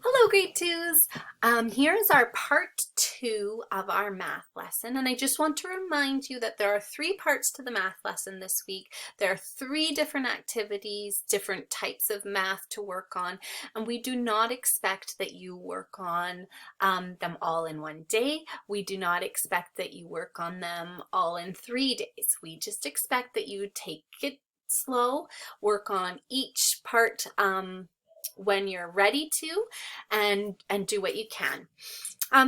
Hello, grade twos. Here is our part 2 of our math lesson, and I just want to remind you that there are 3 parts to the math lesson this week. There are 3 different activities, different types of math to work on, and we do not expect that you work on them all in one day. We do not expect that you work on them all in 3 days. We just expect that you take it slow, work on each part when you're ready to, and do what you can.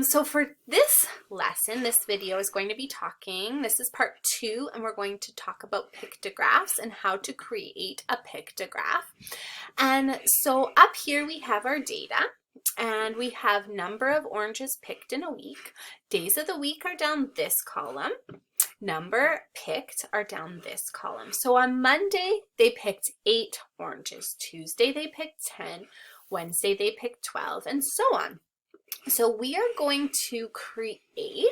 So for this lesson, this video is going to be this is part 2, and we're going to talk about pictographs and how to create a pictograph. And so up here we have our data, and we have number of oranges picked in a week. Days of the week are down this column. Number picked are down this column. So on Monday, they picked 8 oranges. Tuesday, they picked 10. Wednesday, they picked 12, and so on. So we are going to create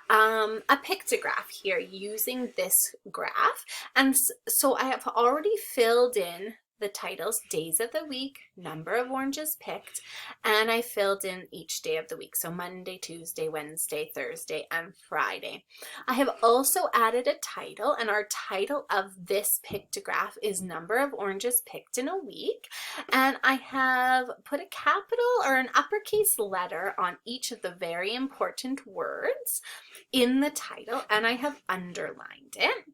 a pictograph here using this graph. And so I have already filled in the titles, days of the week, number of oranges picked, and I filled in each day of the week. So Monday, Tuesday, Wednesday, Thursday, and Friday. I have also added a title, and our title of this pictograph is number of oranges picked in a week. And I have put a capital or an uppercase letter on each of the very important words in the title, and I have underlined it.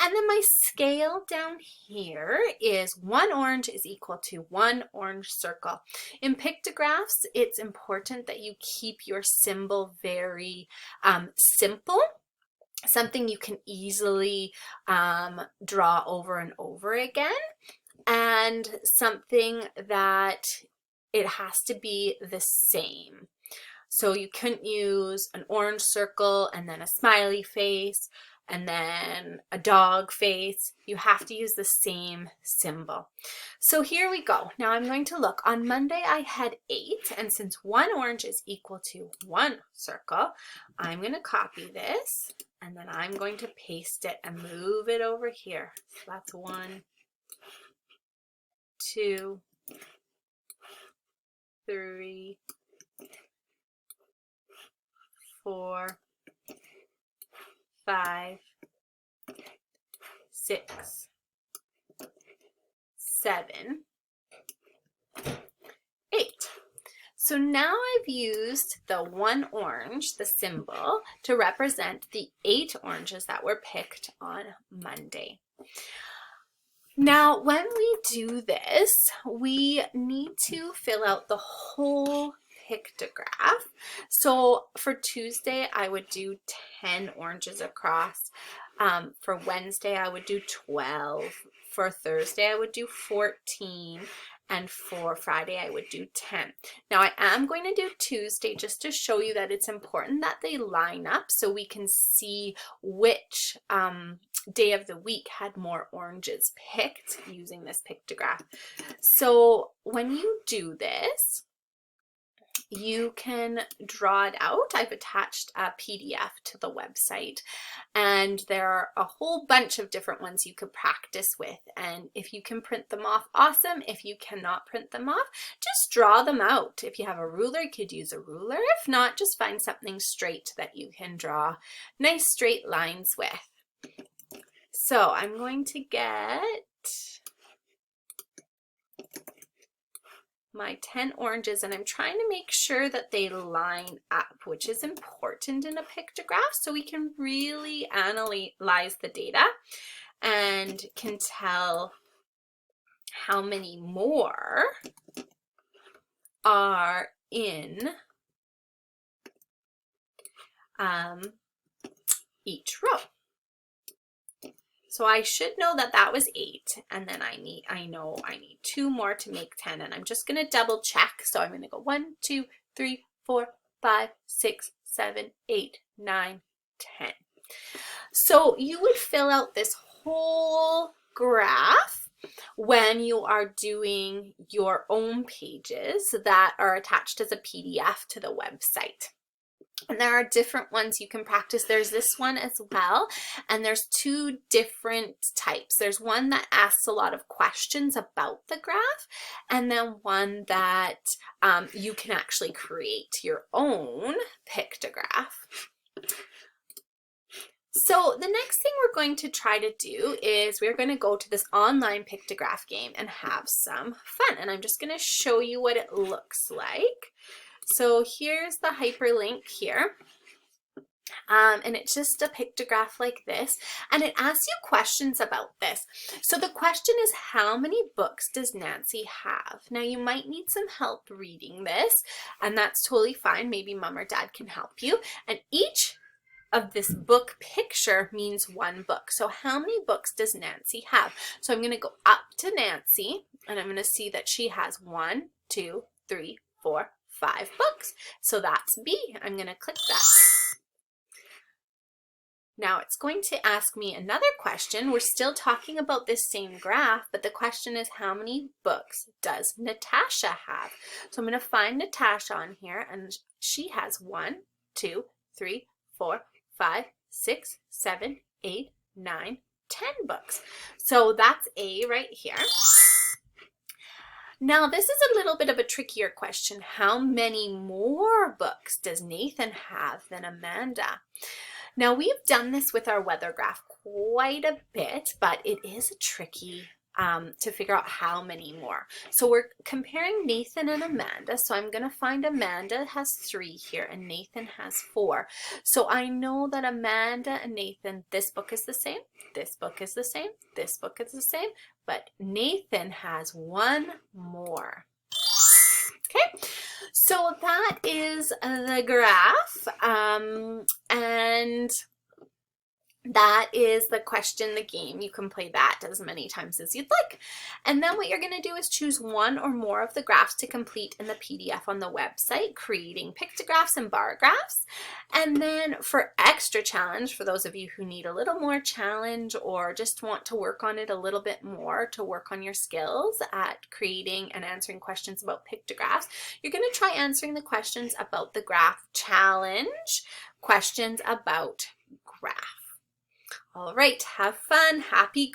And then my scale down here is 1 orange is equal to 1 orange circle. In pictographs, it's important that you keep your symbol very simple, something you can easily draw over and over again, and something that it has to be the same. So you couldn't use an orange circle and then a smiley face and then a dog face. You have to use the same symbol. So here we go. Now I'm going to look. On Monday I had 8, and since 1 orange is equal to 1 circle, I'm going to copy this, and then I'm going to paste it and move it over here. So that's 1, 2, 3, 4, 5, 6, 7, 8. So now I've used the 1 orange, the symbol, to represent the 8 oranges that were picked on Monday. Now, when we do this, we need to fill out the whole pictograph. So for Tuesday, I would do 10 oranges across. For Wednesday, I would do 12. For Thursday, I would do 14. And for Friday, I would do 10. Now, I am going to do Tuesday just to show you that it's important that they line up so we can see which day of the week had more oranges picked using this pictograph. So when you do this, you can draw it out. I've attached a PDF to the website, and there are a whole bunch of different ones you could practice with. And if you can print them off, awesome. If you cannot print them off, just draw them out. If you have a ruler, you could use a ruler. If not, just find something straight that you can draw nice straight lines with. So I'm going to get my 10 oranges, and I'm trying to make sure that they line up, which is important in a pictograph, so we can really analyze the data and can tell how many more are in each row. So I should know that that was 8, and then I know I need 2 more to make 10, and I'm just going to double check. So I'm going to go 1, 2, 3, 4, 5, 6, 7, 8, 9, 10. So you would fill out this whole graph when you are doing your own pages that are attached as a PDF to the website. And there are different ones you can practice. There's this one as well, and there's two different types. There's one that asks a lot of questions about the graph, and then one that you can actually create your own pictograph. So the next thing we're going to try to do is we're going to go to this online pictograph game and have some fun. And I'm just going to show you what it looks like. So here's the hyperlink here. And it's just a pictograph like this, and it asks you questions about this. So the question is, how many books does Nancy have? Now you might need some help reading this, and that's totally fine. Maybe mom or dad can help you. And each of this book picture means one book. So how many books does Nancy have? So I'm going to go up to Nancy, and I'm going to see that she has 1, 2, 3, 4, 5 books. So that's B. I'm going to click that. Now it's going to ask me another question. We're still talking about this same graph, but the question is, how many books does Natasha have? So I'm going to find Natasha on here, and she has 1, 2, 3, 4, 5, 6, 7, 8, 9, 10 books. So that's A right here. Now this is a little bit of a trickier question. How many more books does Nathan have than Amanda? Now we've done this with our weather graph quite a bit, but it is tricky to figure out how many more. So we're comparing Nathan and Amanda. So I'm going to find Amanda has 3 here and Nathan has 4. So I know that Amanda and Nathan, this book is the same, this book is the same, this book is the same, but Nathan has 1 more. Okay, so that is the graph, and that is the question, the game. You can play that as many times as you'd like. And then what you're going to do is choose 1 or more of the graphs to complete in the PDF on the website, creating pictographs and bar graphs. And then for extra challenge, for those of you who need a little more challenge or just want to work on it a little bit more to work on your skills at creating and answering questions about pictographs, you're going to try answering the questions about the graph challenge, questions about graph. All right, have fun, happy